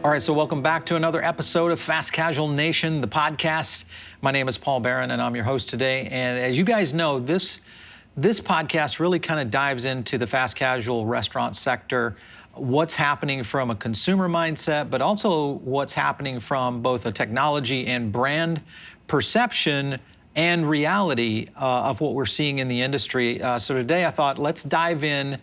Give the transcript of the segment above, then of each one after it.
All right, so welcome back to another episode of Fast Casual Nation, the podcast. My name is Paul Barron, and I'm your host today. And as you guys know, this podcast really kind of dives into the fast casual restaurant sector, what's happening from a consumer mindset, but also what's happening from both a technology and brand perception and reality of what we're seeing in the industry. So today I thought, let's dive in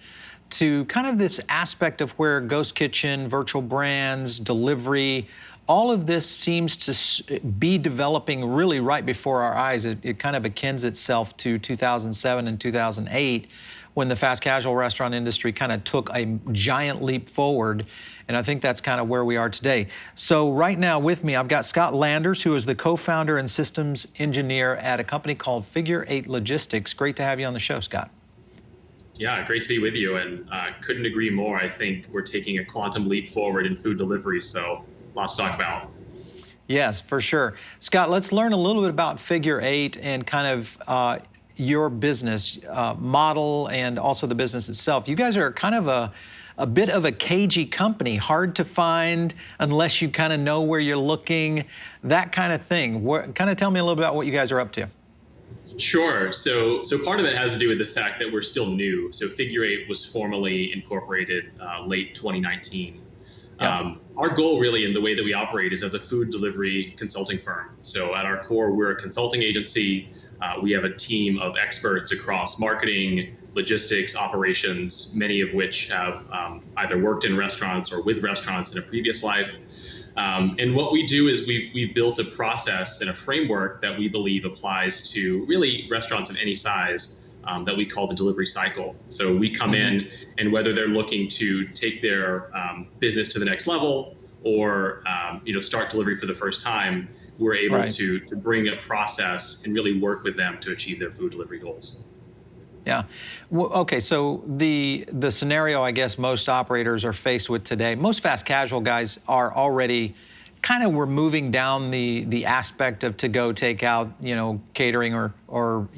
to kind of this aspect of where ghost kitchen, virtual brands, delivery, all of this seems to be developing really right before our eyes. It kind of akins itself to 2007 and 2008 when the fast casual restaurant industry kind of took a giant leap forward. And I think that's kind of where we are today. So right now with me, I've got Scott Landers, who is the co-founder and systems engineer at a company called Figure 8 Logistics. Great to have you on the show, Scott. Yeah, great to be with you, and couldn't agree more. I think we're taking a quantum leap forward in food delivery, so lots to talk about. Yes, for sure. Scott, let's learn a little bit about Figure 8 and kind of your business model and also the business itself. You guys are kind of a bit of a cagey company, hard to find unless you kind of know where you're looking, that kind of thing. Kind of tell me a little bit about what you guys are up to. Sure. So part of it has to do with the fact that we're still new. So Figure 8 was formally incorporated late 2019. Yep. Our goal really in the way that we operate is as a food delivery consulting firm. So at our core, we're a consulting agency. We have a team of experts across marketing, logistics, operations, many of which have either worked in restaurants or with restaurants in a previous life. And what we do is we've built a process and a framework that we believe applies to really restaurants of any size that we call the delivery cycle. So we come in, and whether they're looking to take their business to the next level or start delivery for the first time, we're able to bring a process and really work with them to achieve their food delivery goals. Yeah. Well, okay, so the scenario I guess most operators are faced with today, most fast casual guys are already kind of, we're moving down the aspect of to-go, takeout, catering or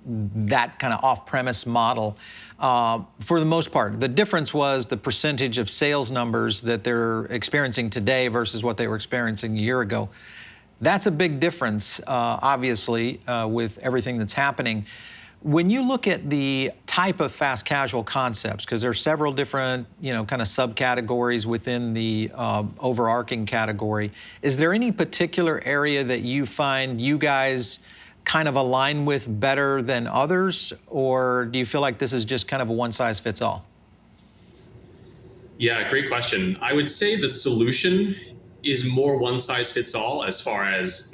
that kind of off-premise model for the most part. The difference was the percentage of sales numbers that they're experiencing today versus what they were experiencing a year ago. That's a big difference, obviously, with everything that's happening. When you look at the type of fast casual concepts, because there are several different, kind of subcategories within the overarching category, is there any particular area that you find you guys kind of align with better than others, or do you feel like this is just kind of a one-size-fits-all? Yeah, great question. I would say the solution is more one-size-fits-all as far as,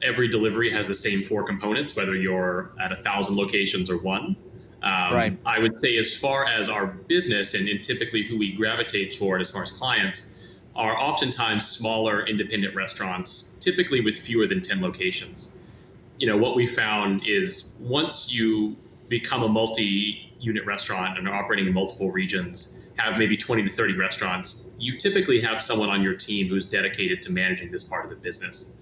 every delivery has the same 4 components, whether you're at 1,000 locations or one. I would say as far as our business and typically who we gravitate toward as far as clients are oftentimes smaller independent restaurants, typically with fewer than 10 locations. What we found is once you become a multi-unit restaurant and are operating in multiple regions, have maybe 20 to 30 restaurants, you typically have someone on your team who's dedicated to managing this part of the business.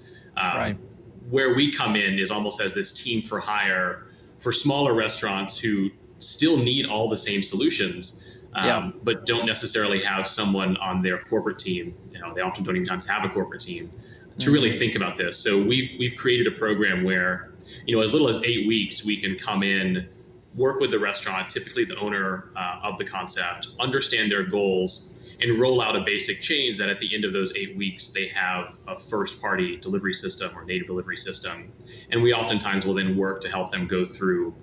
Where we come in is almost as this team for hire for smaller restaurants who still need all the same solutions, but don't necessarily have someone on their corporate team. They often don't even have a corporate team to really think about this. So we've created a program where, as little as 8 weeks, we can come in, work with the restaurant, typically the owner of the concept, understand their goals, and roll out a basic change that at the end of those 8 weeks, they have a first-party delivery system or native delivery system. And we oftentimes will then work to help them go through,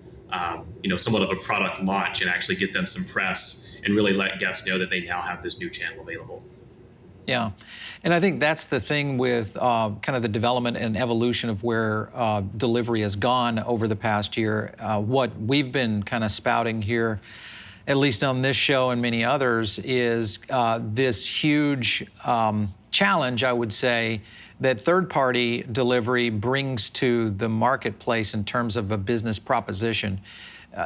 somewhat of a product launch and actually get them some press and really let guests know that they now have this new channel available. Yeah, and I think that's the thing with kind of the development and evolution of where delivery has gone over the past year. What we've been kind of spouting here, at least on this show and many others, is this huge challenge, I would say, that third-party delivery brings to the marketplace in terms of a business proposition.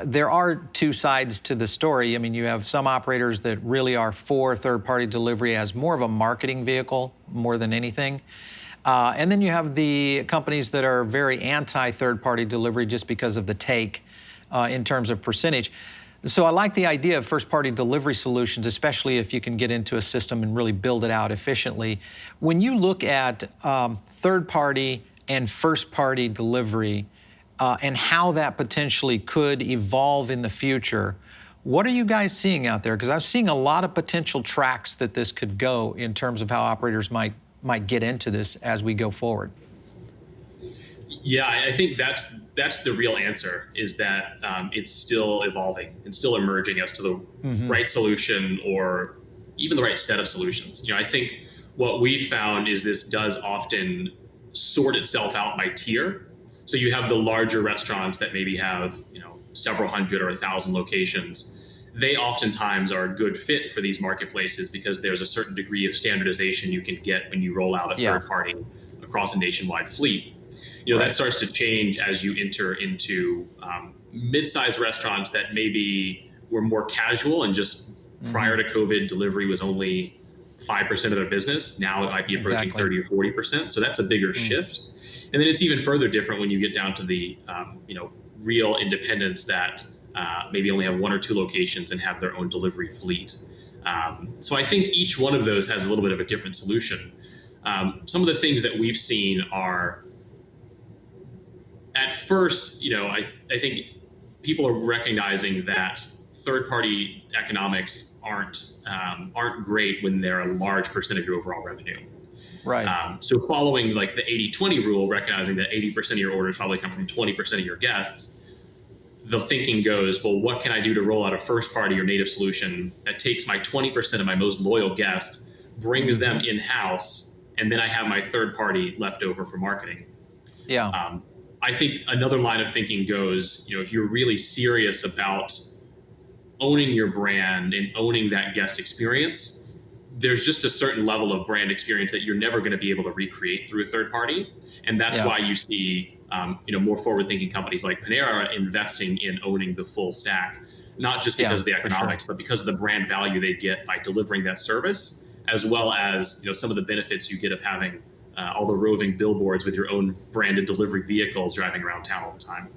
There are two sides to the story. I mean, you have some operators that really are for third-party delivery as more of a marketing vehicle more than anything. And then you have the companies that are very anti-third-party delivery just because of the take in terms of percentage. So I like the idea of first-party delivery solutions, especially if you can get into a system and really build it out efficiently. When you look at third-party and first-party delivery and how that potentially could evolve in the future, what are you guys seeing out there? Because I'm seeing a lot of potential tracks that this could go in terms of how operators might get into this as we go forward. Yeah, I think that's the real answer, is that it's still evolving and still emerging as to the right solution or even the right set of solutions. I think what we found is this does often sort itself out by tier. So you have the larger restaurants that maybe have, several hundred or 1,000 locations. They oftentimes are a good fit for these marketplaces because there's a certain degree of standardization you can get when you roll out a third party across a nationwide fleet. That starts to change as you enter into mid-sized restaurants that maybe were more casual and just prior to COVID, delivery was only 5% of their business. Now it might be approaching 30 or 40%. So that's a bigger shift. And then it's even further different when you get down to the, real independents that maybe only have 1 or 2 locations and have their own delivery fleet. So I think each one of those has a little bit of a different solution. Some of the things that we've seen are, at first, I think people are recognizing that third-party economics aren't great when they're a large percent of your overall revenue. Right. So following like the 80-20 rule, recognizing that 80% of your orders probably come from 20% of your guests, the thinking goes, well, what can I do to roll out a first-party or native solution that takes my 20% of my most loyal guests, brings them in-house, and then I have my third-party left over for marketing? Yeah. I think another line of thinking goes, if you're really serious about owning your brand and owning that guest experience, there's just a certain level of brand experience that you're never going to be able to recreate through a third party. And that's why you see, more forward-thinking companies like Panera investing in owning the full stack, not just because of the economics, but because of the brand value they get by delivering that service, as well as, some of the benefits you get of having all the roving billboards with your own branded delivery vehicles driving around town all the time.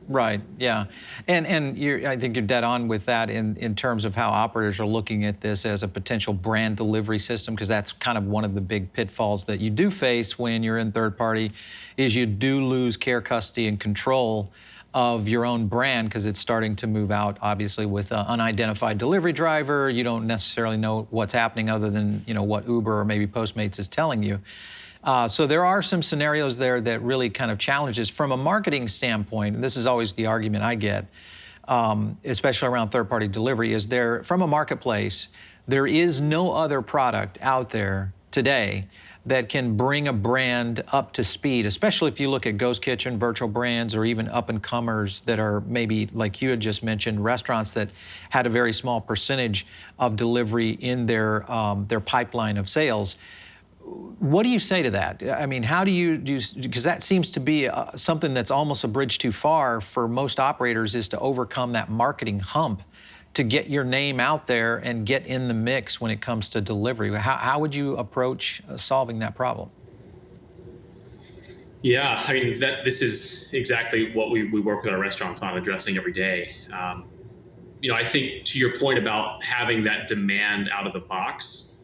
Right. Yeah. And I think you're dead on with that in terms of how operators are looking at this as a potential brand delivery system, because that's kind of one of the big pitfalls that you do face when you're in third party, is you do lose care, custody, and control of your own brand, because it's starting to move out, obviously, with an unidentified delivery driver. You don't necessarily know what's happening other than, what Uber or maybe Postmates is telling you. So there are some scenarios there that really kind of challenges from a marketing standpoint. And this is always the argument I get, especially around third-party delivery, is there, from a marketplace, there is no other product out there today that can bring a brand up to speed, especially if you look at ghost kitchen, virtual brands, or even up-and-comers that are maybe, like you had just mentioned, restaurants that had a very small percentage of delivery in their pipeline of sales. What do you say to that? I mean, how do you because that seems to be something that's almost a bridge too far for most operators, is to overcome that marketing hump to get your name out there and get in the mix when it comes to delivery. How would you approach solving that problem? Yeah, I mean, this is exactly what we work with our restaurants on addressing every day. I think to your point about having that demand out of the box,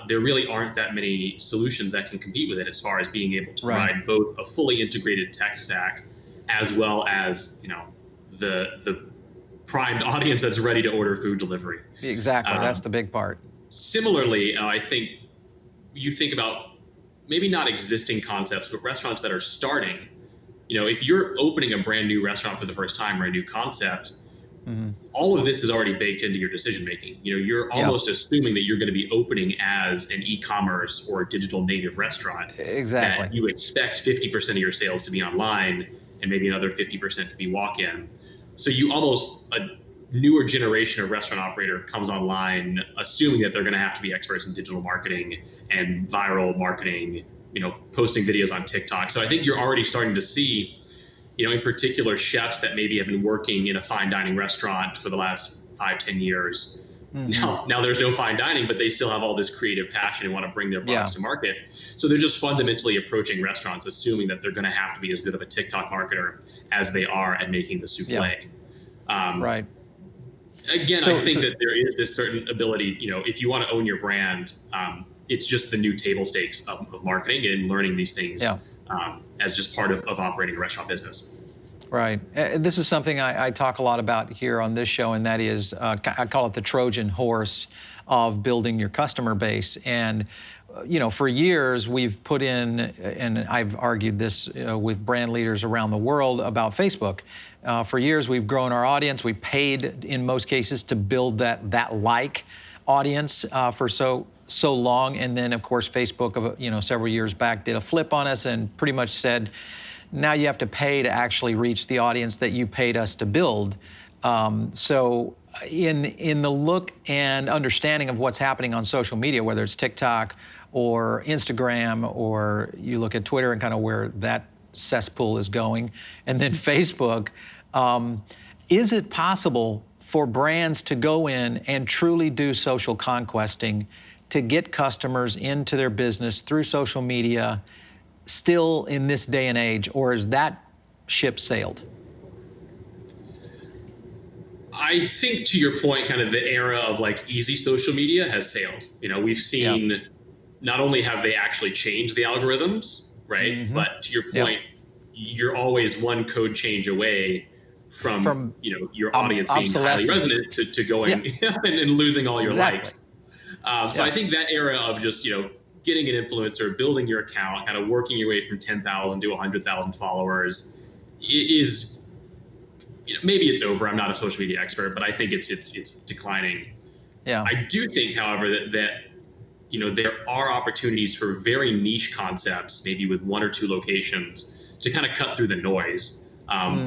there really aren't that many solutions that can compete with it as far as being able to provide both a fully integrated tech stack as well as, the primed audience that's ready to order food delivery. Exactly. That's the big part. Similarly, I think you think about maybe not existing concepts, but restaurants that are starting. If you're opening a brand new restaurant for the first time or a new concept, all of this is already baked into your decision making. You're almost assuming that you're going to be opening as an e-commerce or a digital native restaurant. Exactly. That you expect 50% of your sales to be online and maybe another 50% to be walk-in. So a newer generation of restaurant operator comes online assuming that they're going to have to be experts in digital marketing and viral marketing, posting videos on TikTok. So I think you're already starting to see, in particular, chefs that maybe have been working in a fine dining restaurant for the last 5-10 years. Now there's no fine dining, but they still have all this creative passion and want to bring their products to market. So they're just fundamentally approaching restaurants assuming that they're going to have to be as good of a TikTok marketer as they are at making the souffle. Right. Again, I think that there is this certain ability, if you want to own your brand, it's just the new table stakes of marketing and learning these things as just part of operating a restaurant business. Right. This is something I talk a lot about here on this show, and that is, I call it the Trojan horse of building your customer base. And, for years we've put in, and I've argued this with brand leaders around the world about Facebook. For years we've grown our audience. We paid, in most cases, to build that like audience for so long. And then, of course, Facebook, several years back did a flip on us and pretty much said, now you have to pay to actually reach the audience that you paid us to build. So in the look and understanding of what's happening on social media, whether it's TikTok or Instagram, or you look at Twitter and kind of where that cesspool is going, and then Facebook, is it possible for brands to go in and truly do social conquesting to get customers into their business through social media still in this day and age, or is that ship sailed? I think, to your point, kind of the era of easy social media has sailed. We've seen not only have they actually changed the algorithms, right? Mm-hmm. But to your point, you're always one code change away from your audience being highly resonant to going and losing all your likes. So I think that era of just, getting an influencer, building your account, kind of working your way from 10,000 to 100,000 followers is, maybe it's over. I'm not a social media expert, but I think it's declining. Yeah. I do think, however, that there are opportunities for very niche concepts, maybe with one or two locations, to kind of cut through the noise,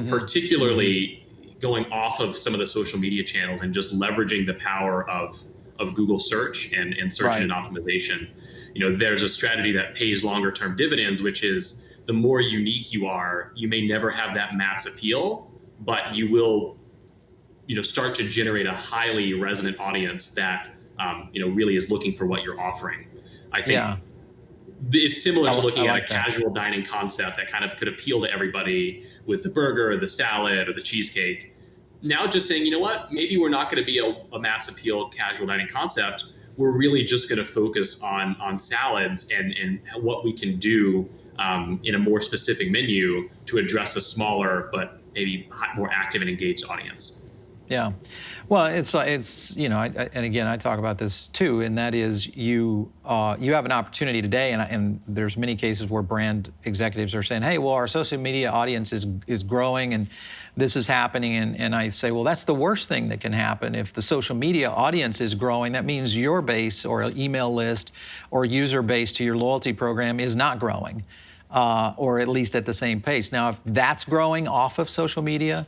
particularly going off of some of the social media channels and just leveraging the power of Google search and search engine optimization. There's a strategy that pays longer term dividends, which is the more unique you are, you may never have that mass appeal, but you will, start to generate a highly resonant audience that, really is looking for what you're offering. I think it's similar to looking at a casual dining concept that kind of could appeal to everybody with the burger, or the salad, or the cheesecake. Now just saying, you know what, maybe we're not going to be a mass appeal casual dining concept. We're really just going to focus on salads and what we can do in a more specific menu to address a smaller but maybe more active and engaged audience. Yeah. Well, it's and again, I talk about this too, and that is you have an opportunity today, and there's many cases where brand executives are saying, hey, well, our social media audience is growing and this is happening, and I say, well, that's the worst thing that can happen. If the social media audience is growing, that means your base or email list or user base to your loyalty program is not growing, or at least at the same pace. Now, if that's growing off of social media,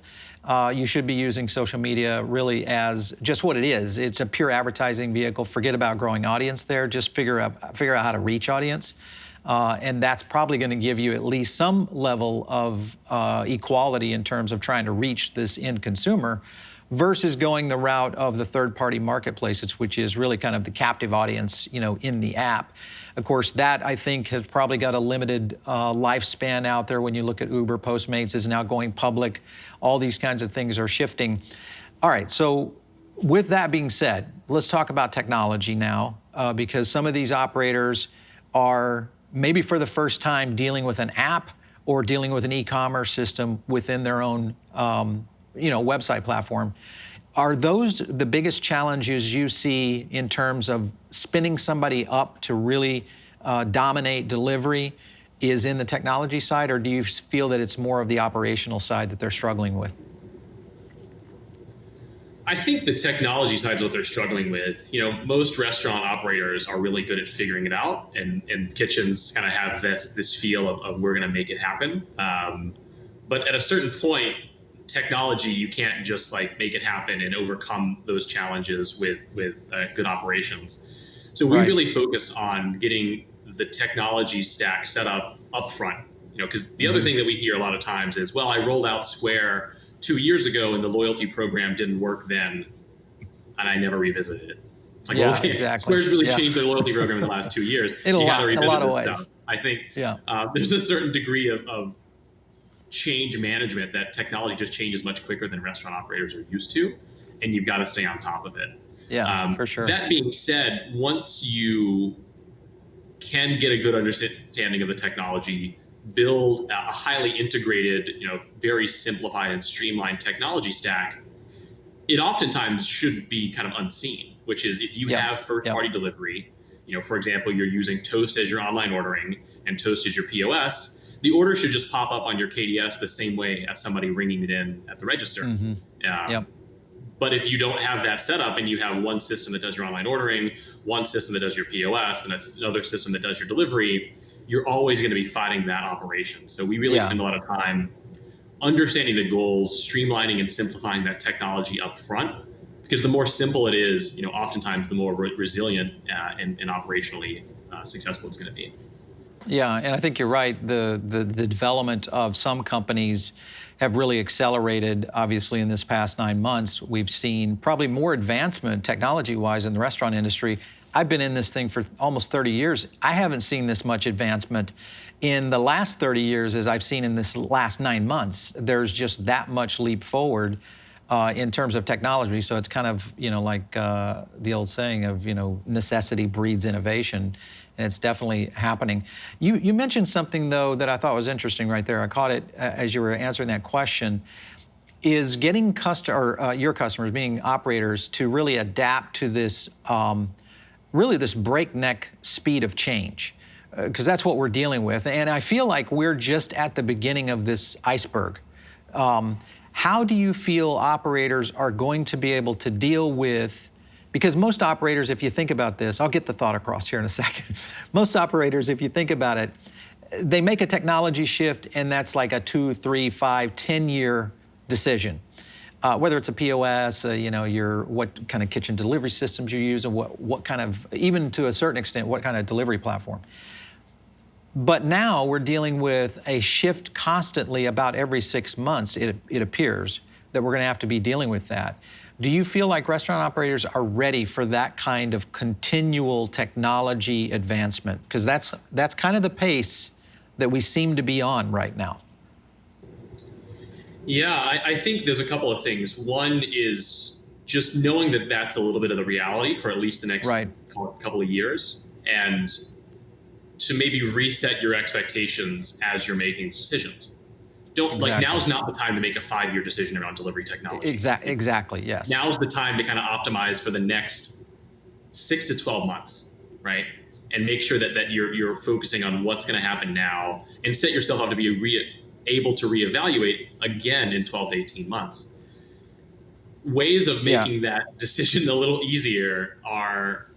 you should be using social media really as just what it is. It's a pure advertising vehicle. Forget about growing audience there. Just figure out how to reach audience. And that's probably going to give you at least some level of equality in terms of trying to reach this end consumer versus going the route of the third-party marketplaces, which is really kind of the captive audience, in the app. Of course, that I think has probably got a limited lifespan out there. When you look at Uber, Postmates is now going public. All these kinds of things are shifting. All right, so with that being said, let's talk about technology now, because some of these operators are maybe for the first time dealing with an app or dealing with an e-commerce system within their own website platform. Are those the biggest challenges you see in terms of spinning somebody up to really dominate delivery is in the technology side, or do you feel that it's more of the operational side that they're struggling with? I think the technology side is what they're struggling with. Most restaurant operators are really good at figuring it out, and kitchens kind of have this feel of we're going to make it happen. But at a certain point, technology, you can't just make it happen and overcome those challenges with good operations. So we really focus on getting the technology stack set up front. Because the other thing that we hear a lot of times is, well, I rolled out Square 2 years ago and the loyalty program didn't work then, and I never revisited it. It's like, okay, exactly. Square's really changed their loyalty program in the last 2 years. You got to revisit this stuff. I think there's a certain degree of change management that technology just changes much quicker than restaurant operators are used to. and you've got to stay on top of it. Yeah, for sure. That being said, once you can get a good understanding of the technology, build a highly integrated, very simplified and streamlined technology stack, it oftentimes should be kind of unseen, which is if you have third-party delivery, for example, you're using Toast as your online ordering and Toast as your POS, the order should just pop up on your KDS the same way as somebody ringing it in at the register. But if you don't have that set up and you have one system that does your online ordering, one system that does your POS, and another system that does your delivery, you're always going to be fighting that operation. So we really spend a lot of time understanding the goals, streamlining and simplifying that technology up front, because the more simple it is, oftentimes the more resilient and operationally successful it's going to be. Yeah, and I think you're right. The development of some companies have really accelerated. Obviously, in this past 9 months, we've seen probably more advancement technology-wise in the restaurant industry. I've been in this thing for almost 30 years. I haven't seen this much advancement in the last 30 years as I've seen in this last 9 months. There's just that much leap forward in terms of technology. So it's kind of, like the old saying of, necessity breeds innovation. And it's definitely happening. You mentioned something, though, that I thought was interesting right there. I caught it as you were answering that question, is getting your customers, being operators, to really adapt to this, really this breakneck speed of change, because that's what we're dealing with. And I feel like we're just at the beginning of this iceberg. How do you feel operators are going to be able to deal with, because most operators, if you think about this, I'll get the thought across here in a second. Most operators, if you think about it, they make a technology shift, and that's like a 2, 3, 5, 10-year decision. Whether it's a POS, what kind of kitchen delivery systems you use, and what kind of, even to a certain extent, what kind of delivery platform. But now we're dealing with a shift constantly about every 6 months, it appears, that we're going to have to be dealing with that. Do you feel like restaurant operators are ready for that kind of continual technology advancement? Because that's kind of the pace that we seem to be on right now. Yeah, I think there's a couple of things. One is just knowing that that's a little bit of the reality for at least the next couple of years, and to maybe reset your expectations as you're making decisions. Now's not the time to make a 5-year decision around delivery technology. Exactly, yes. Now's the time to kind of optimize for the next 6 to 12 months, right? And make sure that you're focusing on what's going to happen now, and set yourself up to be able to reevaluate again in 12 to 18 months. Ways of making that decision a little easier are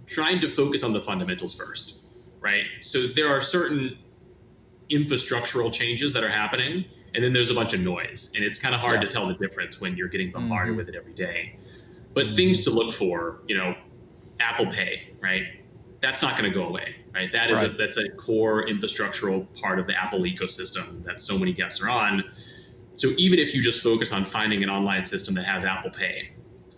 trying to focus on the fundamentals first, right? So there are certain infrastructural changes that are happening, and then there's a bunch of noise, and it's kind of hard to tell the difference when you're getting bombarded with it every day. But things to look for, Apple Pay, right? That's not going to go away, right? That's a core infrastructural part of the Apple ecosystem that so many guests are on. So even if you just focus on finding an online system that has Apple Pay,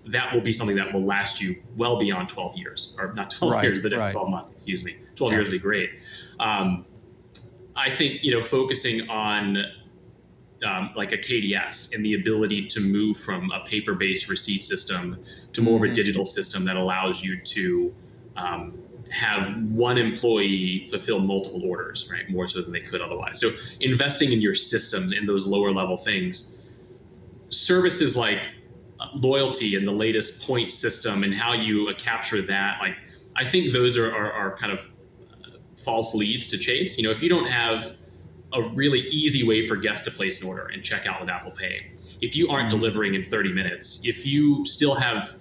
that will be something that will last you well beyond 12 years, or not 12 years, 12 months, excuse me. 12 years would be great. I think, focusing on like a KDS and the ability to move from a paper-based receipt system to more of a digital system that allows you to have one employee fulfill multiple orders, right? More so than they could otherwise. So investing in your systems, in those lower level things, services like loyalty and the latest point system and how you capture that, I think those are kind of false leads to chase. If you don't have a really easy way for guests to place an order and check out with Apple Pay, if you aren't delivering in 30 minutes, if you still have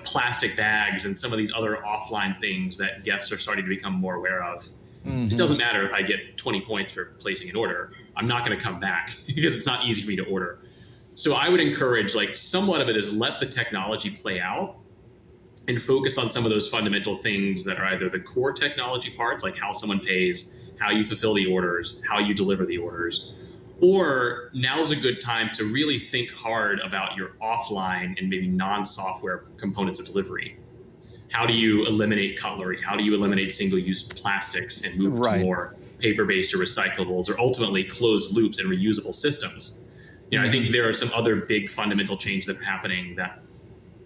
plastic bags and some of these other offline things that guests are starting to become more aware of, it doesn't matter if I get 20 points for placing an order. I'm not going to come back because it's not easy for me to order. So I would encourage, somewhat of it is let the technology play out and focus on some of those fundamental things that are either the core technology parts, like how someone pays, how you fulfill the orders, how you deliver the orders. Or now's a good time to really think hard about your offline and maybe non-software components of delivery. How do you eliminate cutlery? How do you eliminate single-use plastics and move to more paper-based or recyclables, or ultimately closed loops and reusable systems? I think there are some other big fundamental changes that are happening that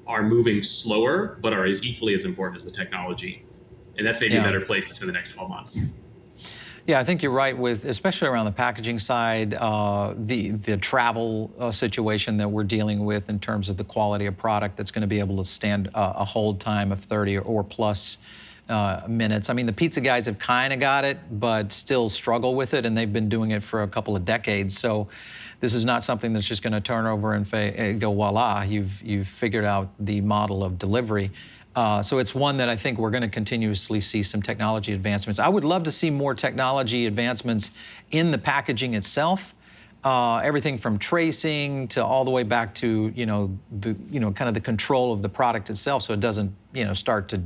are moving slower, but are as equally as important as the technology. And that's maybe a better place to spend the next 12 months. Yeah, I think you're right with, especially around the packaging side, the travel situation that we're dealing with in terms of the quality of product that's going to be able to stand a hold time of 30 or plus minutes. I mean, the pizza guys have kind of got it, but still struggle with it, and they've been doing it for a couple of decades. So this is not something that's just going to turn over and go voila, you've figured out the model of delivery. So it's one that I think we're going to continuously see some technology advancements. I would love to see more technology advancements in the packaging itself. Everything from tracing to all the way back to kind of the control of the product itself, so it doesn't start to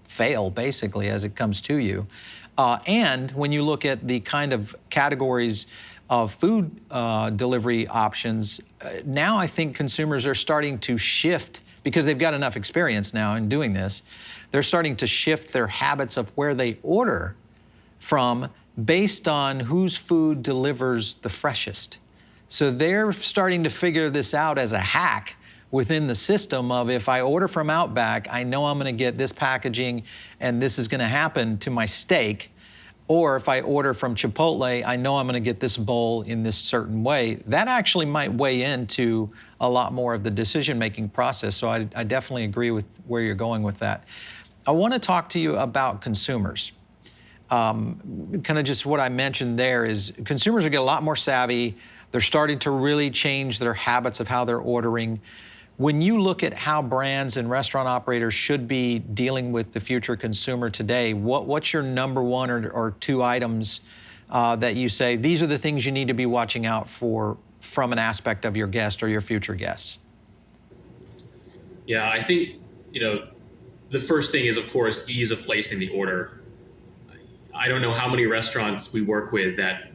fail basically as it comes to you. And when you look at the kind of categories of food delivery options, now I think consumers are starting to shift, because they've got enough experience now in doing this. They're starting to shift their habits of where they order from based on whose food delivers the freshest. So they're starting to figure this out as a hack within the system of, if I order from Outback, I know I'm going to get this packaging and this is going to happen to my steak. Or if I order from Chipotle, I know I'm going to get this bowl in this certain way. That actually might weigh into a lot more of the decision-making process. So I definitely agree with where you're going with that. I want to talk to you about consumers. Kind of just what I mentioned there is consumers are getting a lot more savvy. They're starting to really change their habits of how they're ordering. When you look at how brands and restaurant operators should be dealing with the future consumer today, what's your number one or two items that you say, these are the things you need to be watching out for from an aspect of your guest or your future guests? Yeah, I think, the first thing is, of course, ease of placing the order. I don't know how many restaurants we work with that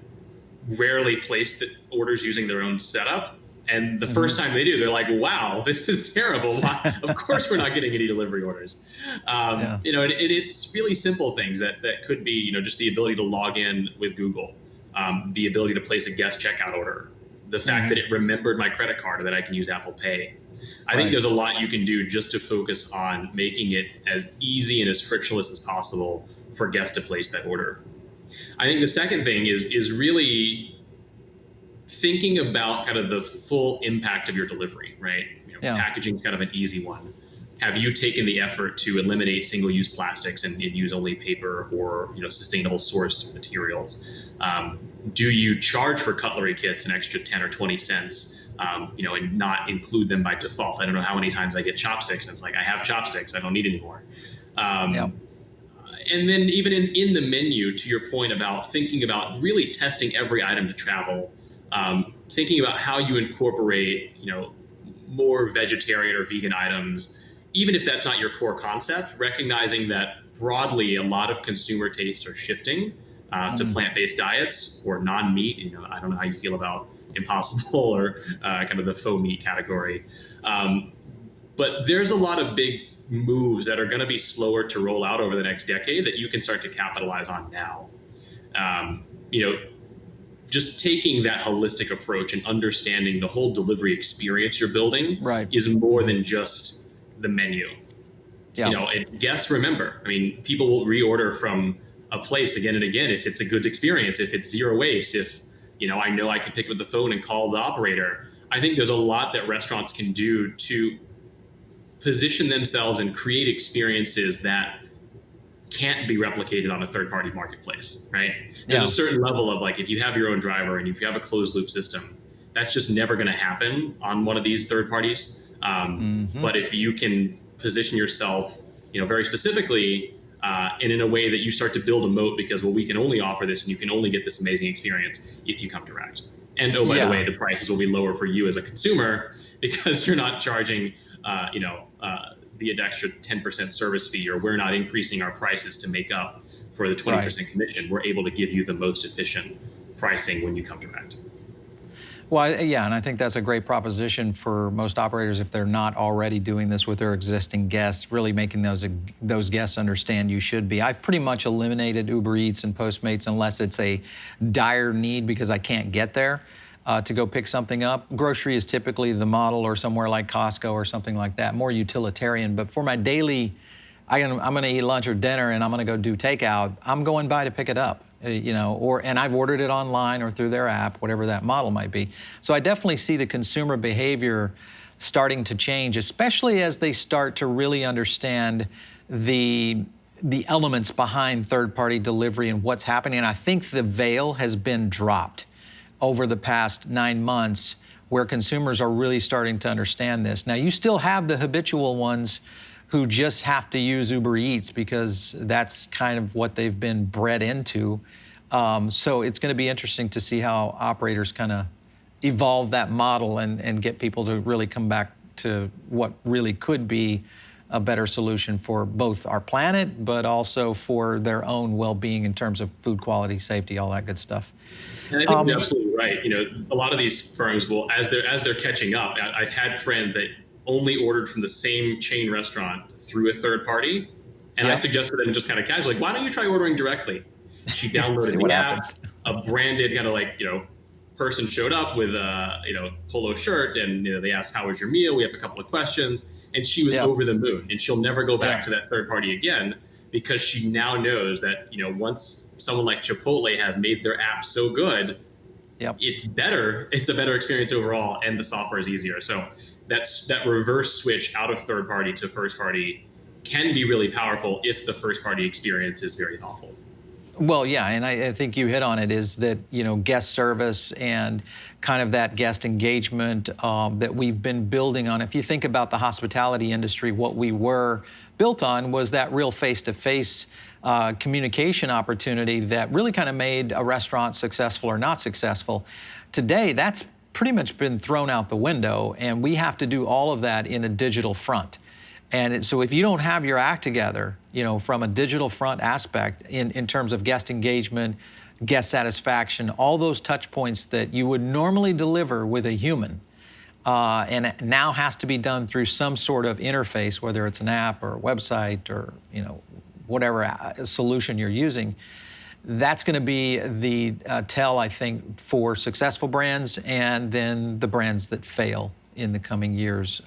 rarely place the orders using their own setup. And the first time they do, they're like, wow, this is terrible. Of course, we're not getting any delivery orders. It's really simple things that could be, just the ability to log in with Google, the ability to place a guest checkout order, the fact that it remembered my credit card or that I can use Apple Pay. I think there's a lot you can do just to focus on making it as easy and as frictionless as possible for guests to place that order. I think the second thing is really thinking about kind of the full impact of your delivery, right? Packaging is kind of an easy one. Have you taken the effort to eliminate single-use plastics and use only paper or sustainable sourced materials? Do you charge for cutlery kits an extra 10 or 20 cents, and not include them by default? I don't know how many times I get chopsticks, and it's like, I have chopsticks, I don't need any more. And then even in the menu, to your point about thinking about really testing every item to travel, thinking about how you incorporate, more vegetarian or vegan items, even if that's not your core concept, recognizing that broadly a lot of consumer tastes are shifting to plant-based diets or non-meat. I don't know how you feel about Impossible or kind of the faux meat category. But there's a lot of big moves that are going to be slower to roll out over the next decade that you can start to capitalize on now. Just taking that holistic approach and understanding the whole delivery experience you're building is more than just the menu. Guests remember. People will reorder from a place again and again if it's a good experience, if it's zero waste, if I know I can pick up the phone and call the operator. I think there's a lot that restaurants can do to position themselves and create experiences that can't be replicated on a third-party marketplace, right? There's a certain level of if you have your own driver and if you have a closed loop system, that's just never going to happen on one of these third parties. But if you can position yourself, very specifically and in a way that you start to build a moat because, we can only offer this and you can only get this amazing experience if you come direct. And by the way, the prices will be lower for you as a consumer because you're not charging, the extra 10% service fee, or we're not increasing our prices to make up for the 20% commission. We're able to give you the most efficient pricing when you come direct. Well, and I think that's a great proposition for most operators if they're not already doing this with their existing guests, really making those guests understand you should be. I've pretty much eliminated UberEats and Postmates unless it's a dire need because I can't get there. to go pick something up. Grocery is typically the model, or somewhere like Costco or something like that, more utilitarian. But for my daily, I'm going to eat lunch or dinner and I'm going to go do takeout, I'm going by to pick it up, and I've ordered it online or through their app, whatever that model might be. So I definitely see the consumer behavior starting to change, especially as they start to really understand the elements behind third-party delivery and what's happening. And I think the veil has been dropped over the past 9 months, where consumers are really starting to understand this. Now, you still have the habitual ones who just have to use UberEats because that's kind of what they've been bred into. So it's going to be interesting to see how operators kind of evolve that model and get people to really come back to what really could be a better solution for both our planet, but also for their own well-being in terms of food quality, safety, all that good stuff. And I think you're absolutely right. A lot of these firms will, as they're catching up. I've had friends that only ordered from the same chain restaurant through a third party, and I suggested them just kind of casually, why don't you try ordering directly? She downloaded the app. A branded kind of person showed up with a polo shirt, and they asked, how was your meal? We have a couple of questions, and she was over the moon. And she'll never go back to that third party again, because she now knows that once someone like Chipotle has made their app so good, it's better. It's a better experience overall, and the software is easier. So that reverse switch out of third party to first party can be really powerful if the first party experience is very thoughtful. Well, yeah, and I think you hit on it, is that, guest service and kind of that guest engagement that we've been building on. If you think about the hospitality industry, what we were built on was that real face-to-face communication opportunity that really kind of made a restaurant successful or not successful. Today, that's pretty much been thrown out the window, and we have to do all of that in a digital front. And so if you don't have your act together, from a digital front aspect in terms of guest engagement, guest satisfaction, all those touch points that you would normally deliver with a human, and it now has to be done through some sort of interface, whether it's an app or a website or, whatever solution you're using, that's going to be the tell, I think, for successful brands and then the brands that fail in the coming years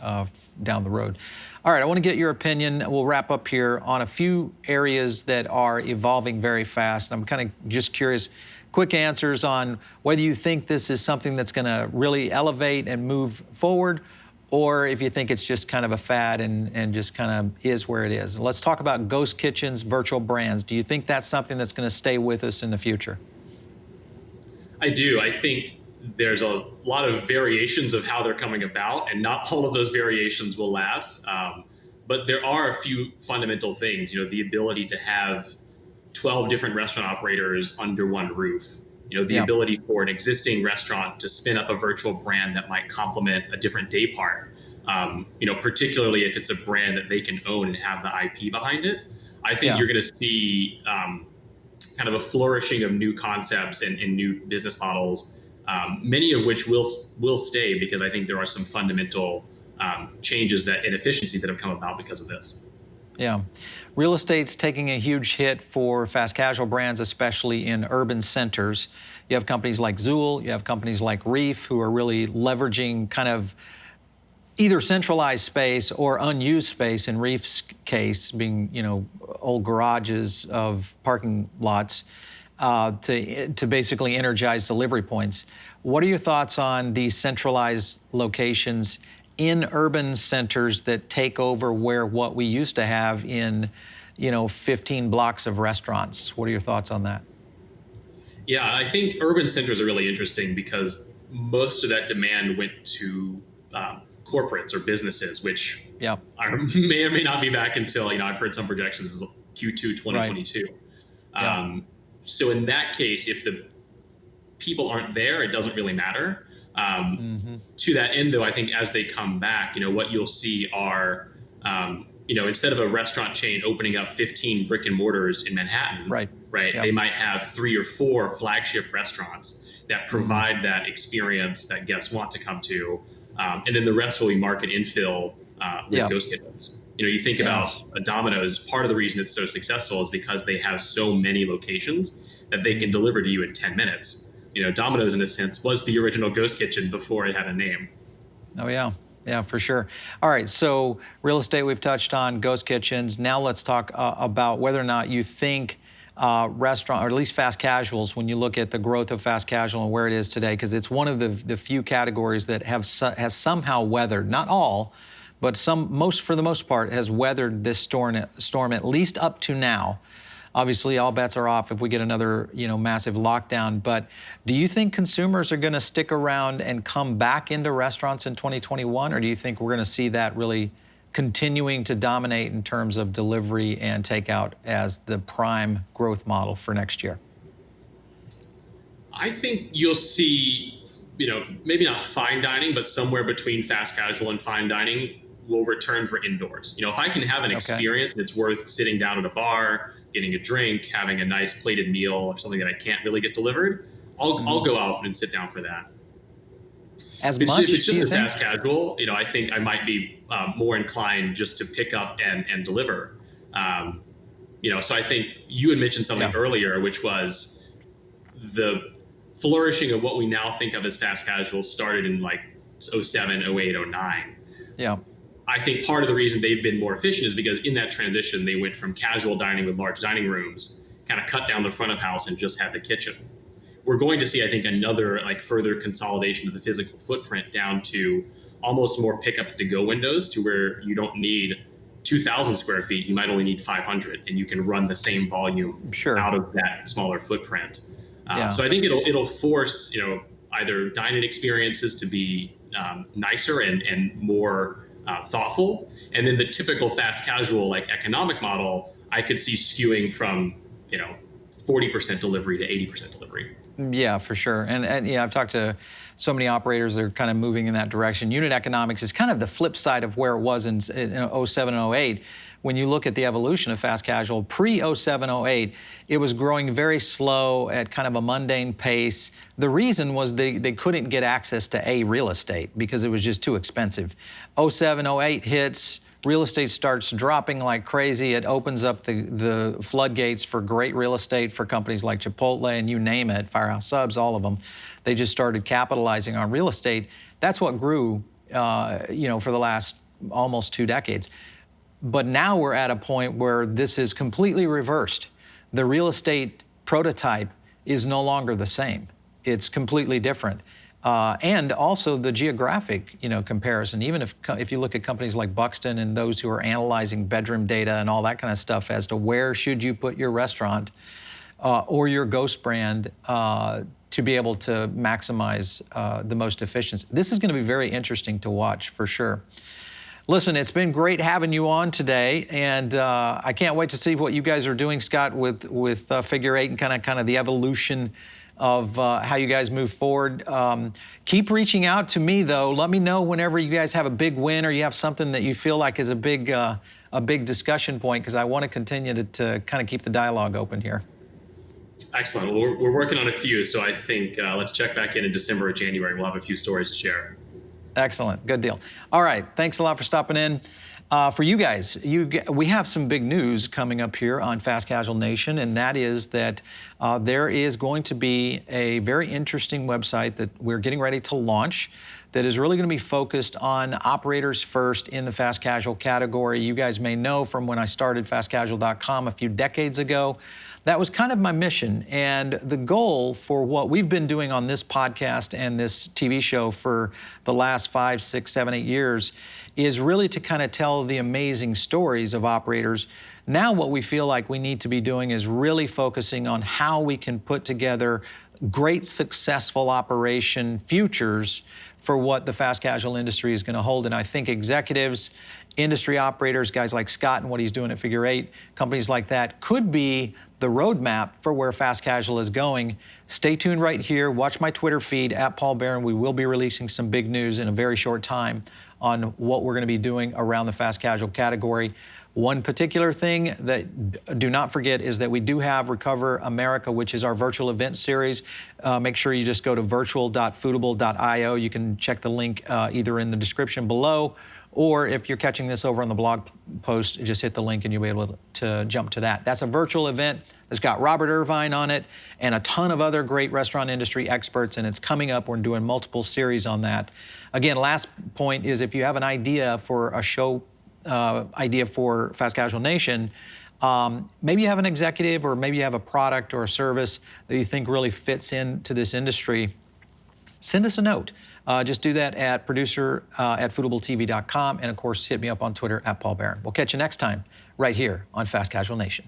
down the road. All right, I want to get your opinion. We'll wrap up here on a few areas that are evolving very fast. I'm kind of just curious, quick answers on whether you think this is something that's going to really elevate and move forward, or if you think it's just kind of a fad and just kind of is where it is. Let's talk about ghost kitchens, virtual brands. Do you think that's something that's going to stay with us in the future? I do. I think there's a lot of variations of how they're coming about, and not all of those variations will last. But there are a few fundamental things, the ability to have 12 different restaurant operators under one roof, the ability for an existing restaurant to spin up a virtual brand that might complement a different day part, particularly if it's a brand that they can own and have the IP behind it. I think you're going to see kind of a flourishing of new concepts and new business models, many of which will stay, because I think there are some fundamental changes and efficiencies that have come about because of this. Yeah. Real estate's taking a huge hit for fast casual brands, especially in urban centers. You have companies like Zool, you have companies like Reef, who are really leveraging kind of either centralized space or unused space, in Reef's case being, old garages of parking lots, to basically energize delivery points. What are your thoughts on these centralized locations in urban centers that take over what we used to have in, 15 blocks of restaurants? What are your thoughts on that? Yeah, I think urban centers are really interesting because most of that demand went to corporates or businesses, which may or may not be back until, I've heard some projections is Q2 2022. Right. So in that case, if the people aren't there, it doesn't really matter. To that end, though, I think as they come back, what you'll see are, instead of a restaurant chain opening up 15 brick and mortars in Manhattan, they might have 3 or 4 flagship restaurants that provide that experience that guests want to come to. And then the rest will be market infill with ghost kitchens. You think about a Domino's, part of the reason it's so successful is because they have so many locations that they can deliver to you in 10 minutes. Domino's, in a sense, was the original ghost kitchen before it had a name. Oh, yeah. Yeah, for sure. All right, so real estate we've touched on, ghost kitchens. Now let's talk about whether or not you think restaurant, or at least fast casuals, when you look at the growth of fast casual and where it is today, because it's one of the few categories that has somehow weathered, not all, but for the most part, has weathered this storm at least up to now. Obviously, all bets are off if we get another, massive lockdown. But do you think consumers are going to stick around and come back into restaurants in 2021, or do you think we're going to see that really continuing to dominate in terms of delivery and takeout as the prime growth model for next year? I think you'll see, maybe not fine dining, but somewhere between fast casual and fine dining will return for indoors. If I can have an experience and it's worth sitting down at a bar, getting a drink, having a nice plated meal or something that I can't really get delivered, I'll go out and sit down for that. It's just a fast casual, I think I might be more inclined just to pick up and deliver. So I think you had mentioned something earlier, which was the flourishing of what we now think of as fast casual started in like 07, 08, 09. Yeah. I think part of the reason they've been more efficient is because in that transition, they went from casual dining with large dining rooms, kind of cut down the front of house and just had the kitchen. We're going to see, I think, another further consolidation of the physical footprint down to almost more pickup to go windows, to where you don't need 2,000 square feet, you might only need 500, and you can run the same volume out of that smaller footprint. So I think it'll force, either dine-in experiences to be nicer and more thoughtful, and then the typical fast casual economic model I could see skewing from 40% delivery to 80% delivery. Yeah, for sure. And I've talked to so many operators that are kind of moving in that direction. Unit economics is kind of the flip side of where it was in 07 and 08. When you look at the evolution of fast casual, pre-07, 08, it was growing very slow at kind of a mundane pace. The reason was they couldn't get access to real estate because it was just too expensive. 07, 08 hits, real estate starts dropping like crazy. It opens up the floodgates for great real estate for companies like Chipotle and you name it, Firehouse Subs, all of them. They just started capitalizing on real estate. That's what grew, for the last almost 2 decades. But now we're at a point where this is completely reversed. The real estate prototype is no longer the same. It's completely different. And also the geographic, comparison. Even if you look at companies like Buxton and those who are analyzing bedroom data and all that kind of stuff as to where should you put your restaurant or your ghost brand to be able to maximize the most efficiency. This is going to be very interesting to watch for sure. Listen, it's been great having you on today, and I can't wait to see what you guys are doing, Scott, with Figure 8 and kind of the evolution of how you guys move forward. Keep reaching out to me, though. Let me know whenever you guys have a big win or you have something that you feel like is a big discussion point, because I want to continue to kind of keep the dialogue open here. Excellent. Well, we're working on a few, so I think let's check back in December or January. We'll have a few stories to share. Excellent. Good deal. All right. Thanks a lot for stopping in. For you guys, we have some big news coming up here on Fast Casual Nation, and that is that there is going to be a very interesting website that we're getting ready to launch that is really going to be focused on operators first in the fast casual category. You guys may know from when I started fastcasual.com a few decades ago, that was kind of my mission. And the goal for what we've been doing on this podcast and this TV show for the last 5, 6, 7, 8 years is really to kind of tell the amazing stories of operators. Now what we feel like we need to be doing is really focusing on how we can put together great successful operation futures for what the fast casual industry is going to hold. And I think executives, industry operators, guys like Scott and what he's doing at Figure 8, companies like that could be the roadmap for where fast casual is going. Stay tuned right here. Watch my Twitter feed at Paul Barron. We will be releasing some big news in a very short time on what we're going to be doing around the fast casual category. One particular thing that do not forget is that we do have Recover America, which is our virtual event series. Make sure you just go to virtual.foodable.io. You can check the link either in the description below Or if you're catching this over on the blog post, just hit the link and you'll be able to jump to that. That's a virtual event that's got Robert Irvine on it and a ton of other great restaurant industry experts, and it's coming up. We're doing multiple series on that. Again, last point is if you have an idea for a show, idea for Fast Casual Nation, maybe you have an executive or maybe you have a product or a service that you think really fits into this industry, send us a note. Just do that at producer@foodabletv.com, and of course, hit me up on Twitter @PaulBaron. We'll catch you next time right here on Fast Casual Nation.